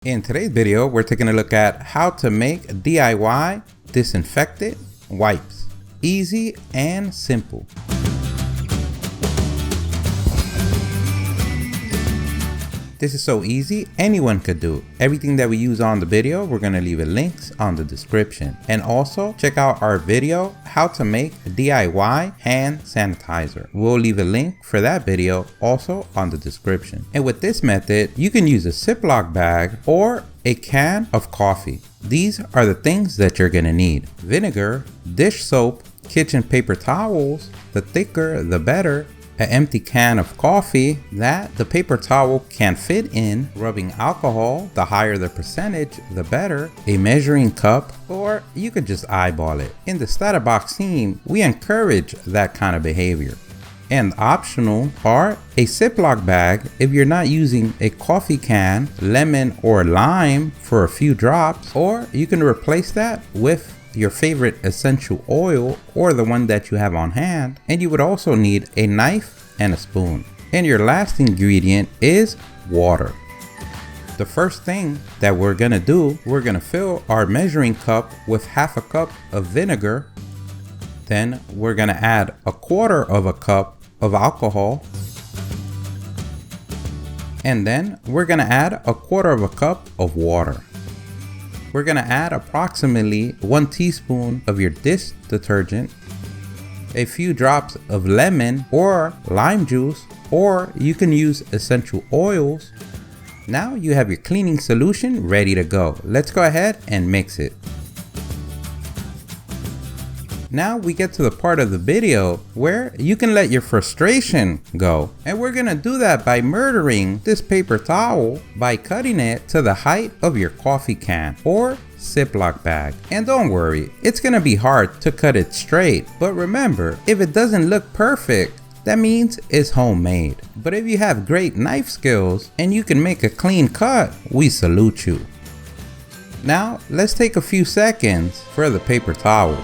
In today's video, we're taking a look at how to make DIY disinfectant wipes. Easy and simple. This is so easy, anyone could do it. Everything that we use on the video, we're going to leave links on the description. And also check out our video, how to make DIY hand sanitizer. We'll leave a link for that video also on the description. And with this method, you can use a Ziploc bag or a can of coffee. These are the things that you're going to need: vinegar, dish soap, kitchen paper towels, the thicker the better, an empty can of coffee that the paper towel can fit in, rubbing alcohol, the higher the percentage the better, a measuring cup, or you could just eyeball it. In the StatUpBox team, we encourage that kind of behavior. And optional are a Ziploc bag if you're not using a coffee can, lemon or lime for a few drops, or you can replace that with your favorite essential oil or the one that you have on hand. And you would also need a knife and a spoon. And your last ingredient is water. The first thing that we're gonna do, we're gonna fill our measuring cup with half a cup of vinegar. Then we're gonna add a quarter of a cup of alcohol. And then we're gonna add a quarter of a cup of water. We're gonna add approximately 1 teaspoon of your dish detergent, a few drops of lemon or lime juice, or you can use essential oils. Now you have your cleaning solution ready to go. Let's go ahead and mix it. Now we get to the part of the video where you can let your frustration go. And we're gonna do that by murdering this paper towel by cutting it to the height of your coffee can or Ziploc bag. And don't worry, it's gonna be hard to cut it straight. But remember, if it doesn't look perfect, that means it's homemade. But if you have great knife skills and you can make a clean cut, we salute you. Now let's take a few seconds for the paper towel.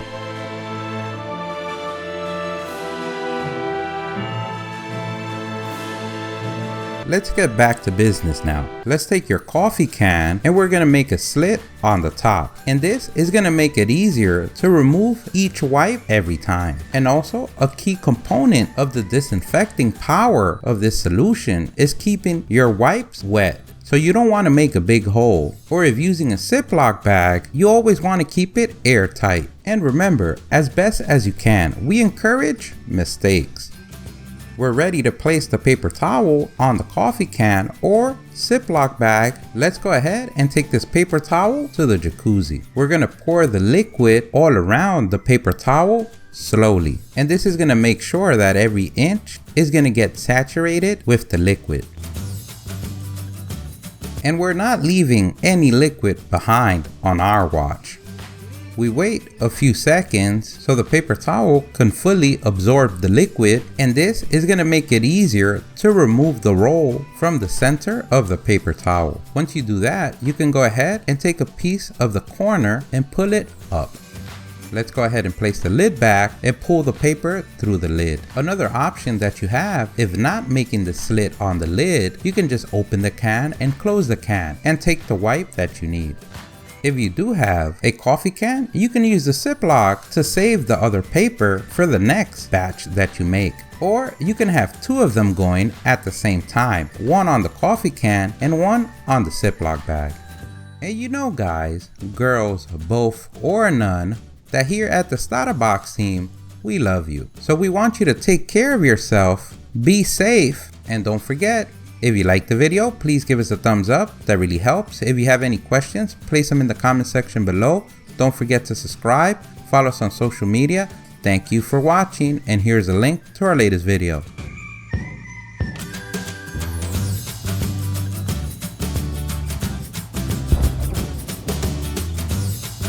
Let's get back to business now. Let's take your coffee can and we're gonna make a slit on the top. And this is gonna make it easier to remove each wipe every time. And also a key component of the disinfecting power of this solution is keeping your wipes wet. So you don't want to make a big hole. Or if using a Ziploc bag, you always want to keep it airtight. And remember, as best as you can, we encourage mistakes. We're ready to place the paper towel on the coffee can or Ziploc bag. Let's go ahead and take this paper towel to the jacuzzi. We're gonna pour the liquid all around the paper towel slowly. And this is gonna make sure that every inch is gonna get saturated with the liquid. And we're not leaving any liquid behind on our watch. We wait a few seconds so the paper towel can fully absorb the liquid, and this is going to make it easier to remove the roll from the center of the paper towel. Once you do that, you can go ahead and take a piece of the corner and pull it up. Let's go ahead and place the lid back and pull the paper through the lid. Another option that you have, if not making the slit on the lid, you can just open the can and close the can and take the wipe that you need. If you do have a coffee can, you can use the Ziploc to save the other paper for the next batch that you make. Or you can have 2 of them going at the same time, one on the coffee can and one on the Ziploc bag. And you know guys, girls, both or none, that here at the StatUpBox team, we love you. So we want you to take care of yourself, be safe, and don't forget, if you liked the video, please give us a thumbs up. That really helps. If you have any questions, place them in the comment section below. Don't forget to subscribe, follow us on social media. Thank you for watching, and here's a link to our latest video.